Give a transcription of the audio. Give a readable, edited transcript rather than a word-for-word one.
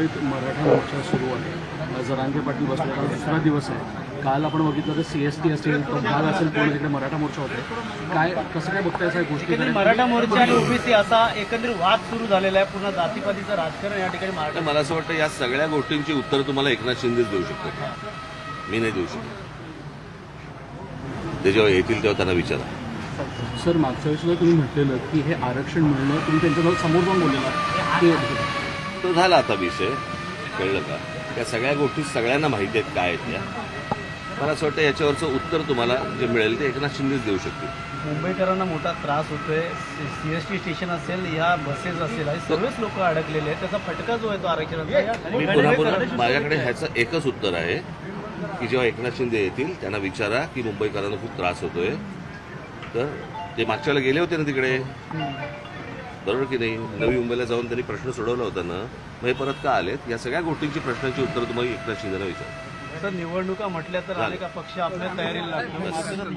मुंबईत मराठा मोर्चा सुरू आहे. जरांगे पाटील बसलेला दुसरा दिवस आहे. काल आपण बघितलं तर CST असेल, भाग असेल, पूर्ण तिकडे मराठा मोर्चा होते. काय कसं काय बघताय या गोष्टी? मराठा मोर्चा आणि OBC असा एकंदरीत वाद सुरू झालेला आहे. पुन्हा जातीपातीचं राजकारण या ठिकाणी मराठा. मला असं वाटतं या सगळ्या गोष्टींची उत्तर तुम्हाला एकनाथ शिंदेच देऊ शकतो, मी नाही देऊ शकतो. ते जेव्हा येतील तेव्हा त्यांना विचारा. सर, मागच्या वेळेस तुम्ही म्हटलेलं की हे आरक्षण मिळणं, तुम्ही त्यांच्याजवळ समोर जाऊन बोललेला तो झाला आता विषय, कळलं का? या सगळ्या गोष्टी सगळ्यांना माहिती आहेत काय आहेत त्या. मला असं वाटतं याच्यावरचं उत्तर तुम्हाला जे मिळेल ते एकनाथ शिंदेच देऊ शकतील. मुंबईकरांना मोठा त्रास होतोय. CST स्टेशन असेल, या बसेस असेल, सर्वच लोक अडकलेले आहेत. त्याचा फटका जो आहे तो आरक्षणाचा. मी पुन्हा माझ्याकडे ह्याचं एकच उत्तर आहे की जेव्हा एकनाथ शिंदे येतील त्यांना विचारा की मुंबईकरांना खूप त्रास होतोय. तर ते मागच्या वेळेला गेले होते ना तिकडे, बरोबर की नाही? नवी मुंबईला जाऊन त्यांनी प्रश्न सोडवला होता ना, मग हे परत का आलेत? या सगळ्या गोष्टींची प्रश्नांची उत्तर तुम्हाला एकनाथ शिंदेला विचारा. निवडणुका म्हटल्या तर अनेक पक्ष आपल्या तयारीला लागतो.